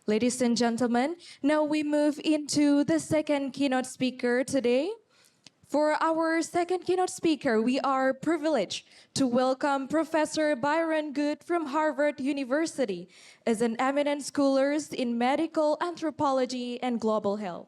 Ladies and gentlemen, now we move into the second keynote speaker today. For our second keynote speaker, we are privileged to welcome Professor Byron Good from Harvard University as an eminent scholar in medical anthropology and global health.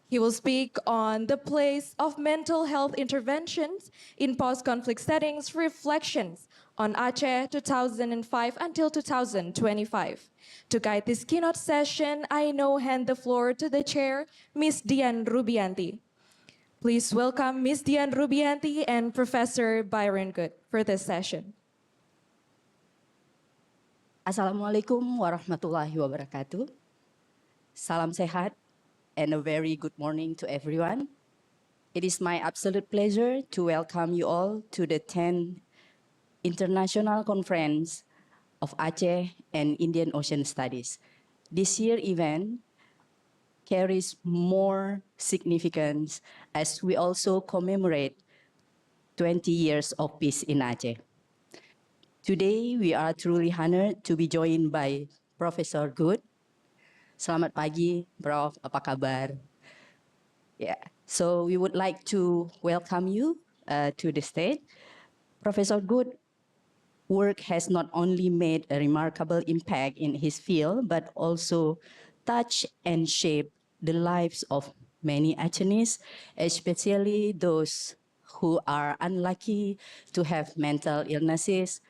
He will speak on the place of mental health interventions in post-conflict settings, reflections on Aceh 2005 until 2025. To guide this keynote session, I now hand the floor to the chair, Ms. Dian Rubianti. Please welcome Ms. Dian Rubianti and Professor Byron Good for this session. Assalamualaikum warahmatullahi wabarakatuh. Salam sehat and a very good morning to everyone. It is my absolute pleasure to welcome you all to the 10th International Conference of Aceh and Indian Ocean Studies. This year's event carries more significance as we also commemorate 20 years of peace in Aceh. Today, we are truly honored to be joined by Professor Good. Selamat pagi, Prof. Apa kabar? Yeah. So we would like to welcome you to the stage. Professor Good work has not only made a remarkable impact in his field, but also touched and shaped the lives of many Acehnese, especially those who are unlucky to have mental illnesses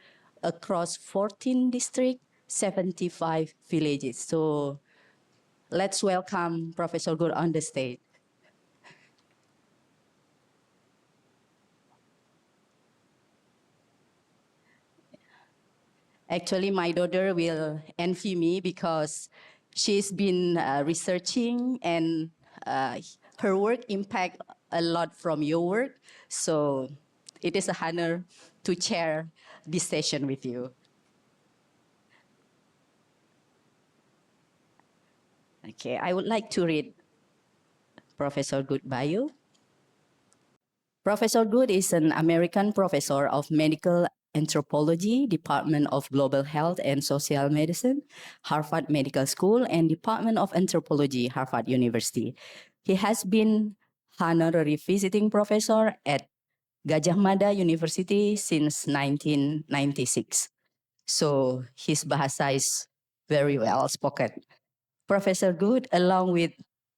across 14 districts, 75 villages. So let's welcome Professor Good on the stage. Actually, my daughter will envy me because she's been researching and her work impact a lot from your work. So it is a honor to share this session with you. Okay, I would like to read Professor Good bio. Professor Good is an American professor of medical anthropology, Department of Global Health and Social Medicine, Harvard Medical School, and Department of Anthropology, Harvard University. He has been honorary visiting professor at Gajah Mada University since 1996. So his bahasa is very well spoken. Professor Good, along with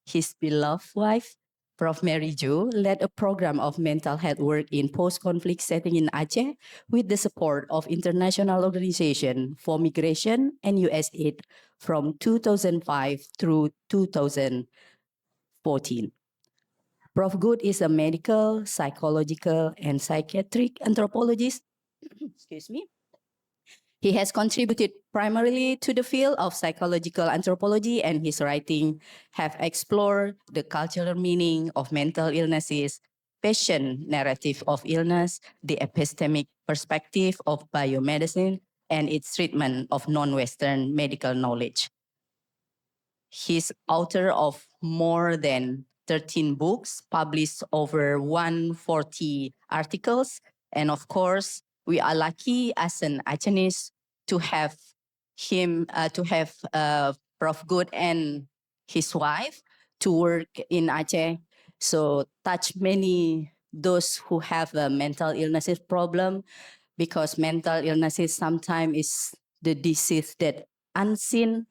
his beloved wife, Prof. Mary Jo, led a program of mental health work in post-conflict setting in Aceh with the support of International Organization for Migration and USAID from 2005 through 2014. Prof. Good is a medical, psychological, and psychiatric anthropologist. Excuse me. He has contributed primarily to the field of psychological anthropology, and his writing have explored the cultural meaning of mental illnesses, patient narrative of illness, the epistemic perspective of biomedicine, and its treatment of non-Western medical knowledge. He's author of more than 13 books, published over 140 articles, and of course, we are lucky as an Acehnese to have Prof. Good and his wife to work in Aceh. So touch many those who have a mental illnesses problem, because mental illnesses sometimes is the disease that unseen.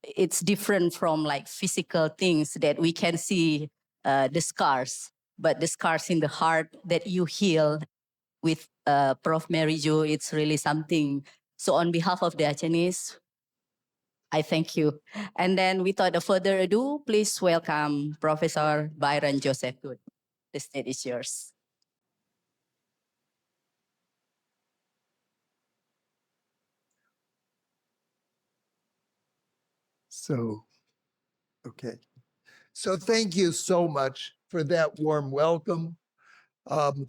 It's different from like physical things that we can see, the scars, but the scars in the heart that you heal with Prof. Mary Jo, it's really something. So on behalf of the Acehnese, I thank you. And then without further ado, please welcome Professor Byron Joseph Good. The stage is yours. Okay. So thank you so much for that warm welcome.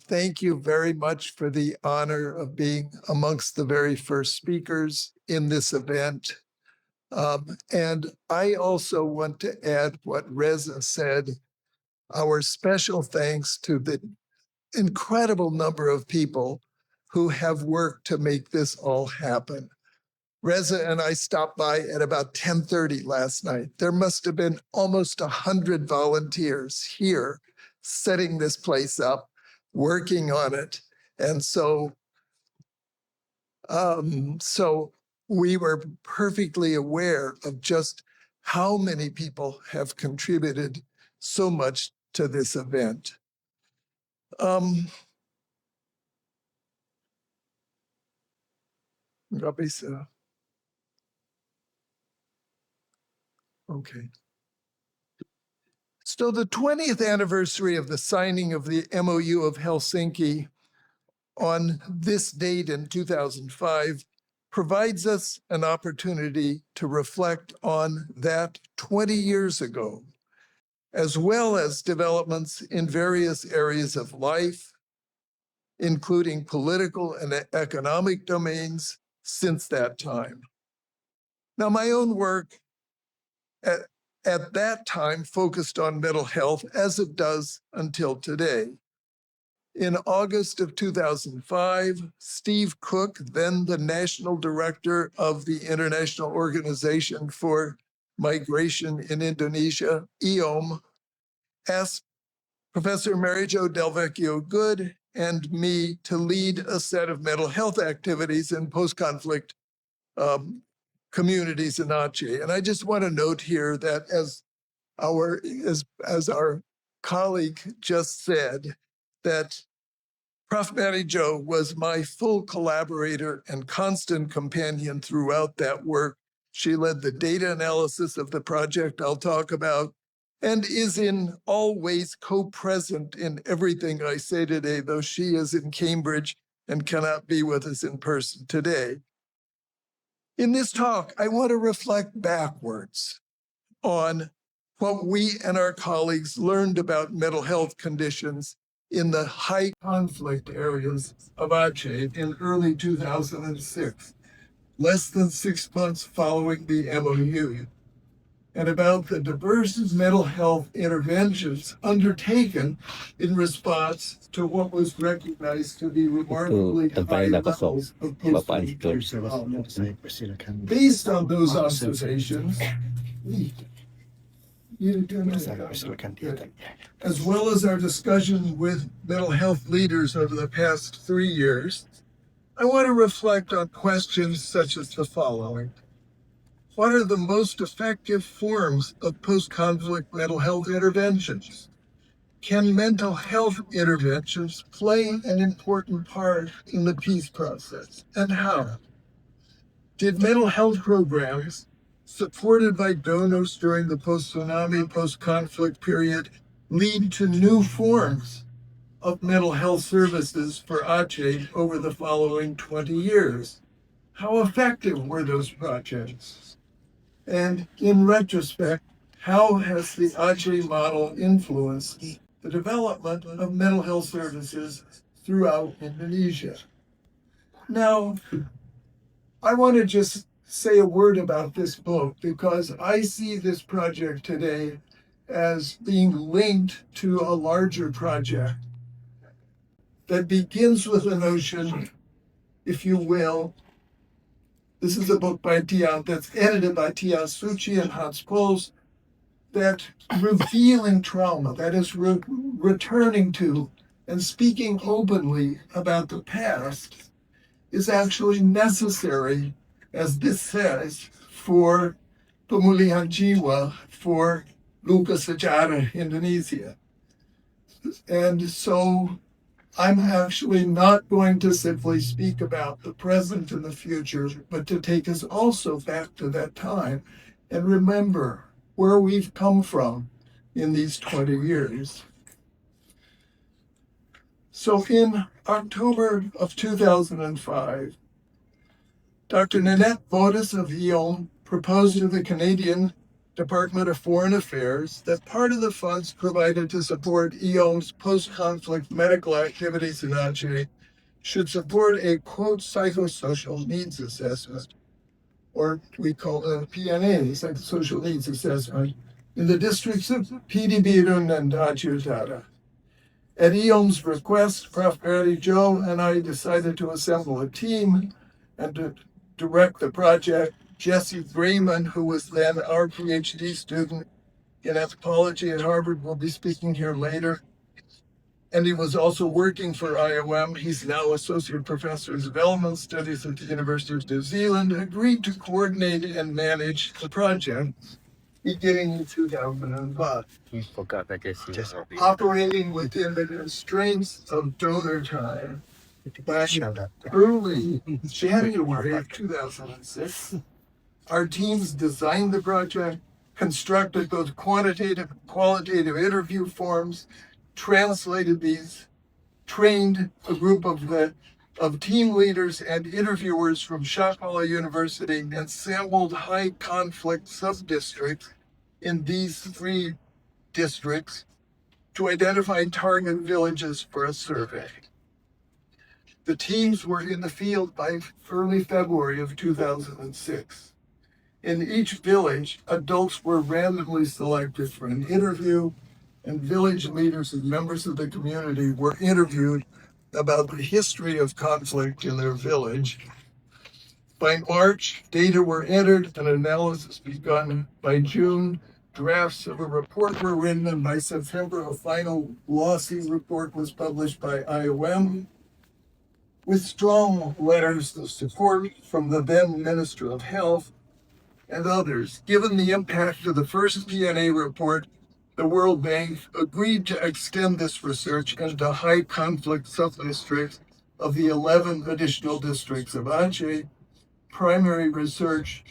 Thank you very much for the honor of being amongst the very first speakers in this event. And I also want to add what Reza said, our special thanks to the incredible number of people who have worked to make this all happen. Reza and I stopped by at about 10:30 last night. There must have been almost 100 volunteers here setting this place up, working on it. And so we were perfectly aware of just how many people have contributed so much to this event. Okay. So the 20th anniversary of the signing of the MOU of Helsinki on this date in 2005 provides us an opportunity to reflect on that 20 years ago, as well as developments in various areas of life, including political and economic domains since that time. Now, my own work at that time focused on mental health, as it does until today. In August of 2005, Steve Cook, then the national director of the International Organization for Migration in Indonesia, IOM, asked Professor Mary Jo Delvecchio Good and me to lead a set of mental health activities in post-conflict communities in Aceh. And I just want to note here that as our colleague just said, that Prof. Mary Jo was my full collaborator and constant companion throughout that work. She led the data analysis of the project I'll talk about and is in all ways co-present in everything I say today, though she is in Cambridge and cannot be with us in person today. In this talk, I want to reflect backwards on what we and our colleagues learned about mental health conditions in the high conflict areas of Aceh in early 2006, less than 6 months following the MOU, and about the diverse mental health interventions undertaken in response to what was recognized to be remarkably high levels of post-conflict violence. Based on those observations, as well as our discussion with mental health leaders over the past 3 years, I want to reflect on questions such as the following. What are the most effective forms of post-conflict mental health interventions? Can mental health interventions play an important part in the peace process, and how? Did mental health programs supported by donors during the post-tsunami, post-conflict period lead to new forms of mental health services for Aceh over the following 20 years? How effective were those projects? And in retrospect, how has the Aceh model influenced the development of mental health services throughout Indonesia? Now, I want to just say a word about this book because I see this project today as being linked to a larger project that begins with a notion, if you will. This is a book by that's edited by Tia Suchi and Hans Pols, that revealing trauma, that is returning to and speaking openly about the past, is actually necessary, as this says, for pemulihan jiwa, for luka sejarah Indonesia. And so I'm actually not going to simply speak about the present and the future, but to take us also back to that time and remember where we've come from in these 20 years. So in October of 2005, Dr. Nanette Bodas of IOM proposed to the Canadian Department of Foreign Affairs that part of the funds provided to support IOM's post-conflict medical activities in Aceh should support a, quote, psychosocial needs assessment, or we call it PNA, psychosocial needs assessment, in the districts of PD Birun and Aceh Utara. At IOM's request, Prof. Mary Jo and I decided to assemble a team and to direct the project. Jesse Grayman, who was then our PhD student in anthropology at Harvard, will be speaking here later. And he was also working for IOM. He's now Associate Professor of Development Studies at the University of New Zealand, agreed to coordinate and manage the project beginning in 2005. He forgot that Jesse. Operating within the constraints of donor time, by early January of 2006, our teams designed the project, constructed both quantitative and qualitative interview forms, translated these, trained a group of team leaders and interviewers from Shakala University, and sampled high conflict sub-districts in these 3 districts to identify target villages for a survey. The teams were in the field by early February of 2006. In each village, adults were randomly selected for an interview, and village leaders and members of the community were interviewed about the history of conflict in their village. By March, data were entered and analysis begun. By June, drafts of a report were written, and by September, a final glossy report was published by IOM with strong letters of support from the then Minister of Health and others. Given the impact of the first PNA report, the World Bank agreed to extend this research into high conflict sub-districts of the 11 additional districts of Aceh. Primary research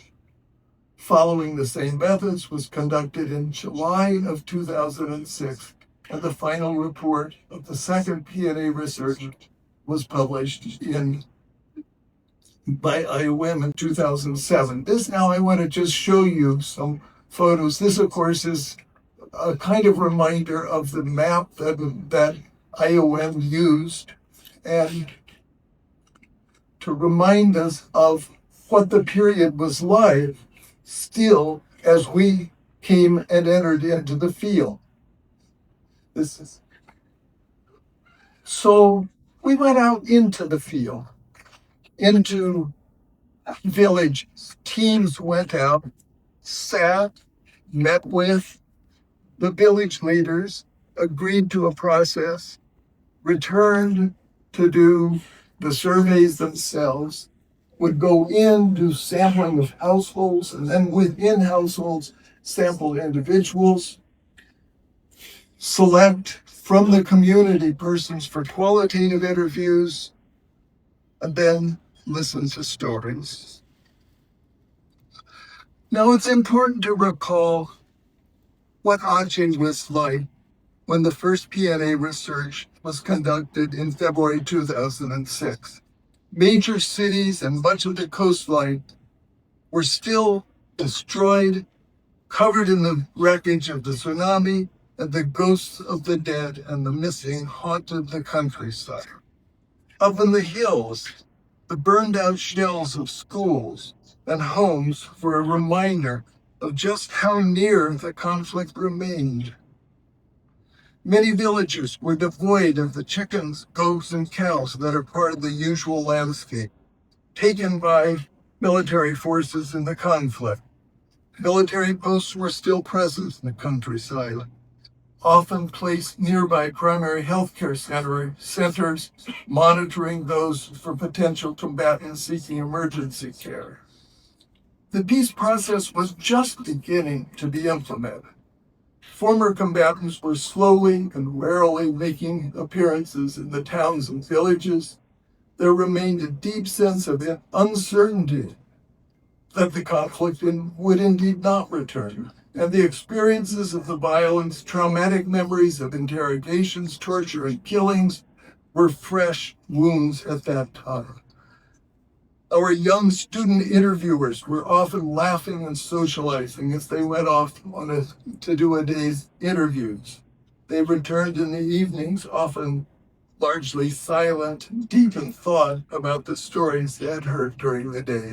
following the same methods was conducted in July of 2006, and the final report of the second PNA research was published by IOM in 2007. Now I want to just show you some photos. This, of course, is a kind of reminder of the map that IOM used, and to remind us of what the period was like still as we came and entered into the field. So we went out into the field, into villages. Teams went out, sat, met with the village leaders, agreed to a process, returned to do the surveys themselves, would go in, do sampling of households, and then within households, sample individuals, select from the community persons for qualitative interviews, and then listen to stories. Now, it's important to recall what Aceh was like when the first PNA research was conducted in February 2006. Major cities and much of the coastline were still destroyed, covered in the wreckage of the tsunami, and the ghosts of the dead and the missing haunted the countryside. Up in the hills, the burned out shells of schools and homes were a reminder of just how near the conflict remained. Many villages were devoid of the chickens, goats, and cows that are part of the usual landscape, taken by military forces in the conflict. Military posts were still present in the countryside, often placed nearby primary healthcare centers, monitoring those for potential combatants seeking emergency care. The peace process was just beginning to be implemented. Former combatants were slowly and warily making appearances in the towns and villages. There remained a deep sense of uncertainty that the conflict would indeed not return, and the experiences of the violence, traumatic memories of interrogations, torture, and killings were fresh wounds at that time. Our young student interviewers were often laughing and socializing as they went off to do a day's interviews. They returned in the evenings, often largely silent, deep in thought about the stories they had heard during the day.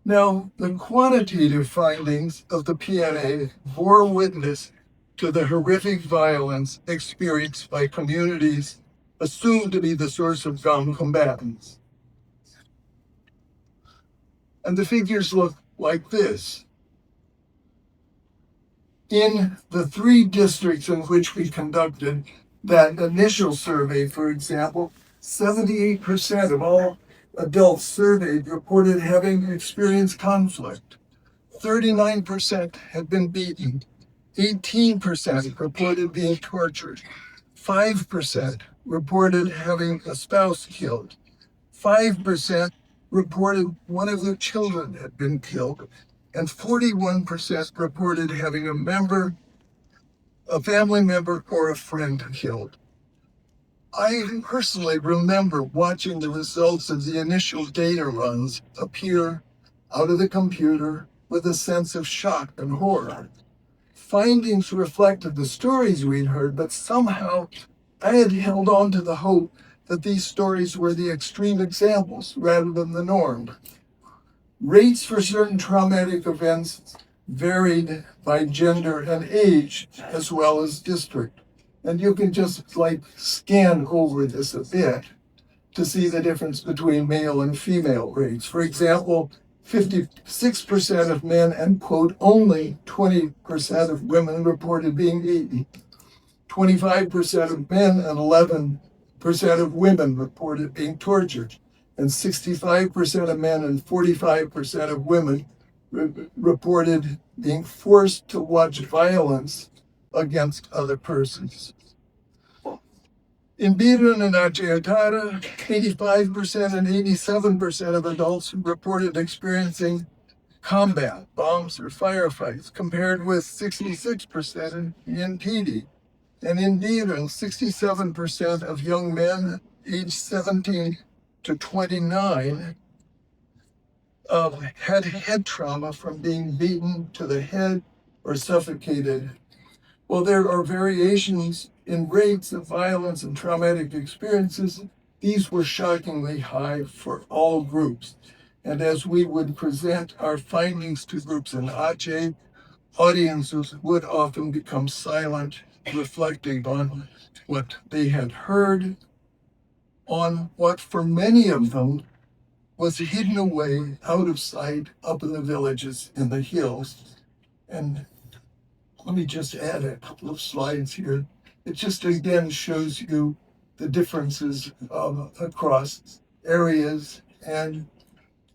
Now, the quantitative findings of the PNA bore witness to the horrific violence experienced by communities assumed to be the source of combatants. And the figures look like this. In the 3 districts in which we conducted that initial survey, for example, 78% of all adults surveyed reported having experienced conflict. 39% had been beaten. 18% reported being tortured. 5% reported having a spouse killed. 5% reported one of their children had been killed. And 41% reported having a family member, or a friend killed. I personally remember watching the results of the initial data runs appear out of the computer with a sense of shock and horror. Findings reflected the stories we'd heard, but somehow I had held on to the hope that these stories were the extreme examples rather than the norm. Rates for certain traumatic events varied by gender and age, as well as district. And you can just scan over this a bit to see the difference between male and female rates. For example, 56% of men and, quote, only 20% of women reported being beaten. 25% of men and 11% of women reported being tortured. And 65% of men and 45% of women reported being forced to watch violence against other persons. In Byron and Aceh, 85% and 87% of adults reported experiencing combat, bombs, or firefights, compared with 66% in PD. And in Byron, 67% of young men aged 17 to 29 had head trauma from being beaten to the head or suffocated. Well, there are variations in rates of violence and traumatic experiences. These were shockingly high for all groups. And as we would present our findings to groups in Aceh, audiences would often become silent, reflecting on what they had heard, on what for many of them was hidden away out of sight up in the villages in the hills. And let me just add a couple of slides here. It just again shows you the differences across areas. And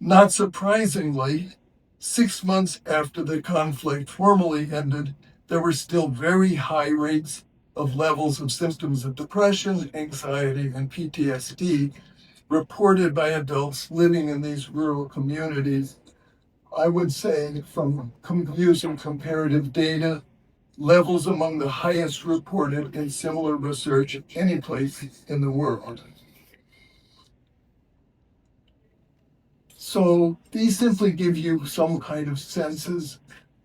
not surprisingly, 6 months after the conflict formally ended, there were still very high rates of levels of symptoms of depression, anxiety, and PTSD reported by adults living in these rural communities. I would say, from using comparative data, levels among the highest reported in similar research any place in the world. So these simply give you some kind of senses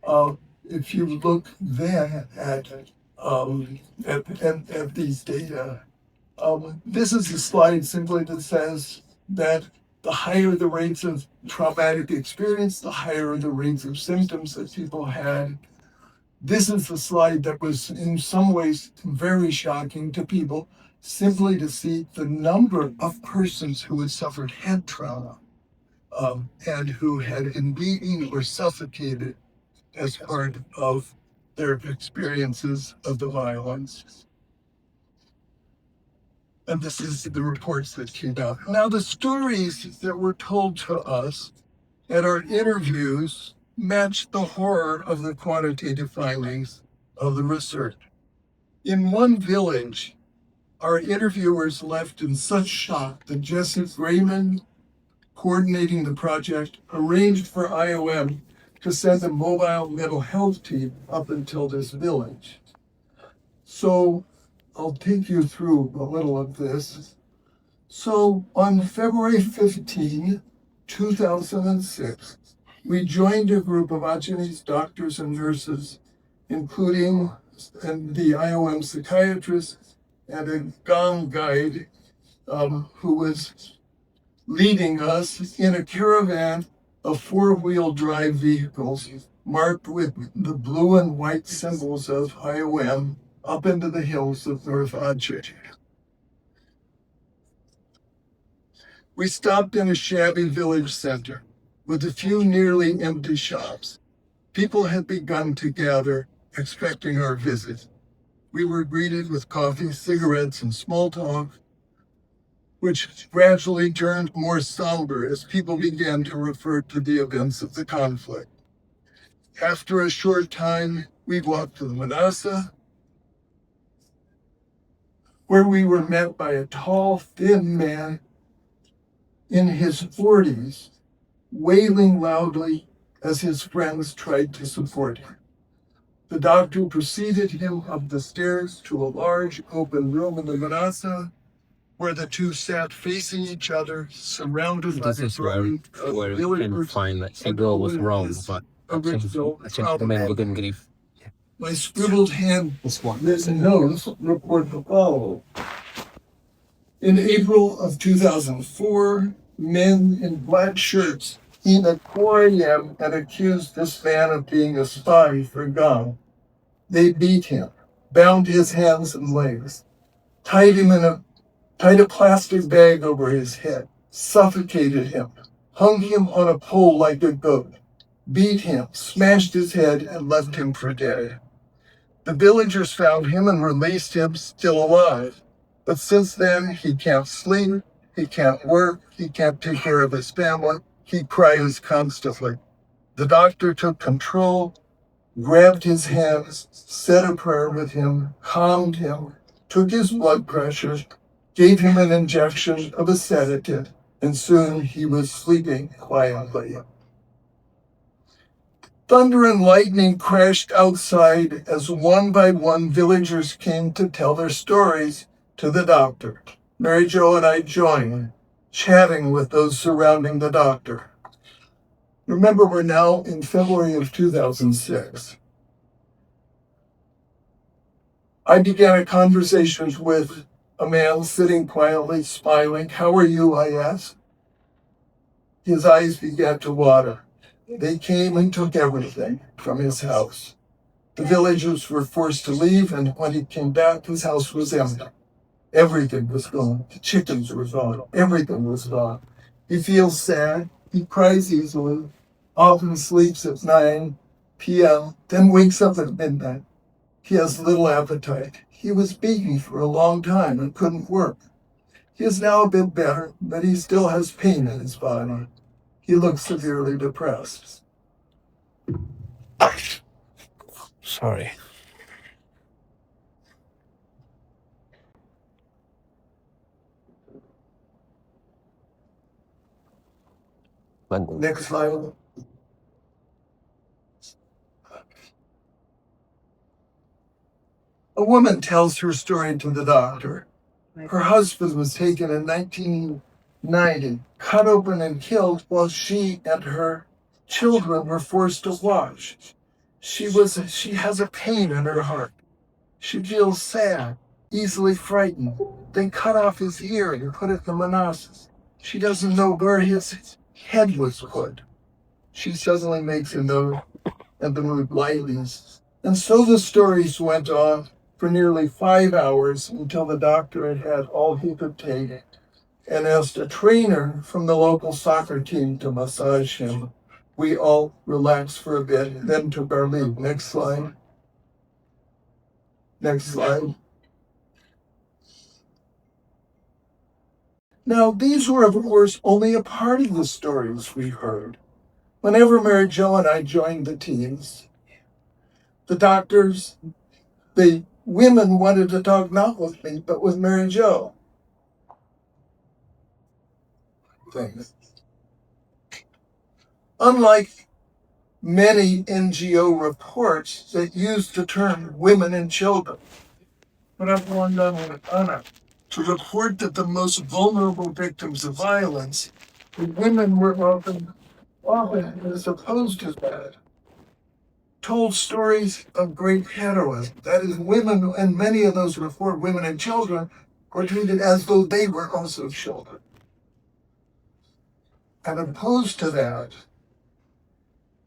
of, if you look then at these data. This is a slide simply that says that the higher the rates of traumatic experience, the higher the rates of symptoms that people had. This is the slide that was in some ways very shocking to people, simply to see the number of persons who had suffered head trauma and who had been beaten or suffocated as part of their experiences of the violence. And this is the reports that came out. Now, the stories that were told to us at our interviews matched the horror of the quantitative findings of the research. In one village, our interviewers left in such shock that Jesse Raymond, coordinating the project, arranged for IOM to send a mobile mental health team up until this village. So I'll take you through a little of this. So on February 15, 2006, we joined a group of Acehese doctors and nurses, including the IOM psychiatrist and a gang guide who was leading us in a caravan of four-wheel drive vehicles marked with the blue and white symbols of IOM up into the hills of North Aceh. We stopped in a shabby village center. With a few nearly empty shops, people had begun to gather, expecting our visit. We were greeted with coffee, cigarettes, and small talk, which gradually turned more somber as people began to refer to the events of the conflict. After a short time, we walked to the Manasa, where we were met by a tall, thin man in his 40s, wailing loudly as his friends tried to support him. The doctor preceded him up the stairs to a large open room in the Manasa, where the two sat facing each other, surrounded by This is where we can find that Ego was wrong, but I think the man wouldn't grieve. My scribbled hand written notes report the following. In April of 2004, men in black shirts came at 4 a.m. and accused this man of being a spy for God. They beat him, bound his hands and legs, tied a plastic bag over his head, suffocated him, hung him on a pole like a goat, beat him, smashed his head, and left him for dead. The villagers found him and released him still alive. But since then, he can't sleep, he can't work, he can't take care of his family, he cries constantly. The doctor took control, grabbed his hands, said a prayer with him, calmed him, took his blood pressure, gave him an injection of a sedative, and soon he was sleeping quietly. Thunder and lightning crashed outside as one by one villagers came to tell their stories to the doctor. Mary Jo and I joined, chatting with those surrounding the doctor. Remember, we're now in February of 2006. I began a conversation with a man sitting quietly, smiling. "How are you?" I asked. His eyes began to water. They came and took everything from his house. The villagers were forced to leave, and when he came back, his house was empty. Everything was gone. The chickens were gone. Everything was gone. He feels sad. He cries easily. Often sleeps at 9 p.m., then wakes up at midnight. He has little appetite. He was beaten for a long time and couldn't work. He is now a bit better, but he still has pain in his body. He looks severely depressed. Sorry. Next slide. A woman tells her story to the doctor. Her husband was taken in 1990, cut open and killed while she and her children were forced to watch. She has a pain in her heart. She feels sad, easily frightened. They cut off his ear and put it in the Manassas. She doesn't know where his head was put. She suddenly makes a note, and the mood lightens. And so the stories went on for nearly 5 hours until the doctor had had all he could take and asked a trainer from the local soccer team to massage him. We all relaxed for a bit, then took our leave. Next slide. Next slide. Now, these were, of course, only a part of the stories we heard. Whenever Mary Jo and I joined the teams, the women wanted to talk not with me, but with Mary Jo. Things. Unlike many NGO reports that use the term women and children, but I've gone down with honor to report that the most vulnerable victims of violence, the women were often as opposed to that, told stories of great heroism. That is, women, and many of those report women and children, were treated as though they were also children. And opposed to that,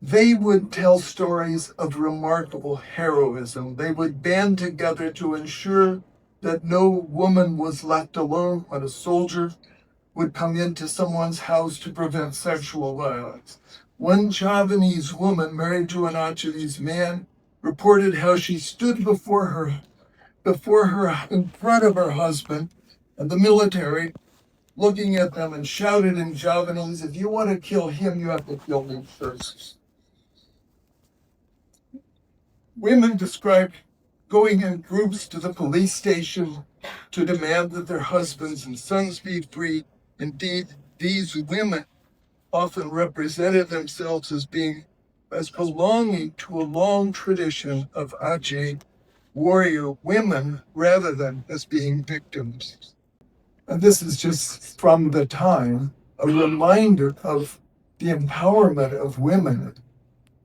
they would tell stories of remarkable heroism. They would band together to ensure that no woman was left alone when a soldier would come into someone's house to prevent sexual violence. One Javanese woman married to an Acehese man reported how she stood in front of her husband and the military, looking at them, and shouted in Javanese, "If you want to kill him, you have to kill me first." Women described going in groups to the police station to demand that their husbands and sons be free. Indeed, these women often represented themselves as belonging to a long tradition of Aceh warrior women rather than as being victims. And this is just from the time, a reminder of the empowerment of women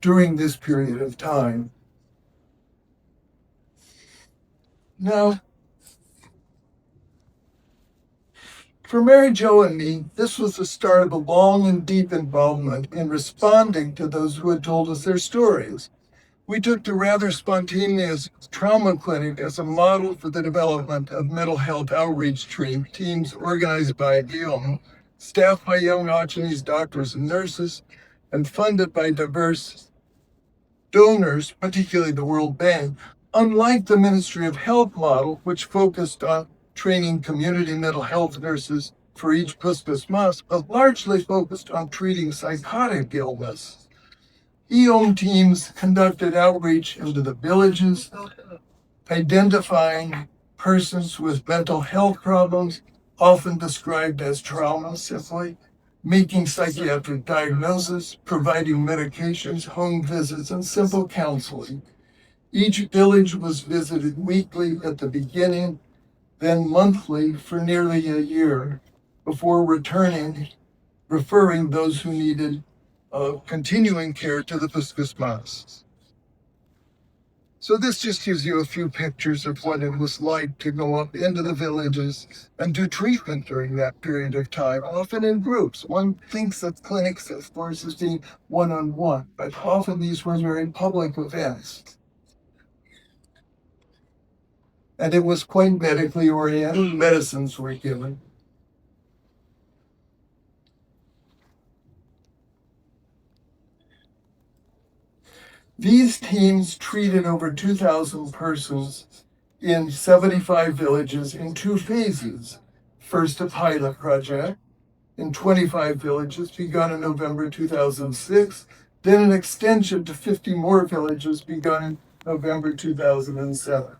during this period of time. Now, for Mary Jo and me, this was the start of a long and deep involvement in responding to those who had told us their stories. We took the rather spontaneous trauma clinic as a model for the development of mental health outreach teams organized by Guillaume, staffed by young Acehese doctors and nurses, and funded by diverse donors, particularly the World Bank. Unlike the Ministry of Health model, which focused on training community mental health nurses for each Puskesmas, but largely focused on treating psychotic illness, EOM teams conducted outreach into the villages, identifying persons with mental health problems, often described as trauma simply, making psychiatric diagnosis, providing medications, home visits, and simple counseling. Each village was visited weekly at the beginning, then monthly for nearly a year, before referring those who needed continuing care to the Puskesmas. So this just gives you a few pictures of what it was like to go up into the villages and do treatment during that period of time, often in groups. One thinks of clinics, of course, as being one-on-one, but often these were very public events. And it was quite medically oriented. Medicines were given. These teams treated over 2,000 persons in 75 villages in 2 phases. First, a pilot project in 25 villages begun in November 2006, then an extension to 50 more villages begun in November 2007.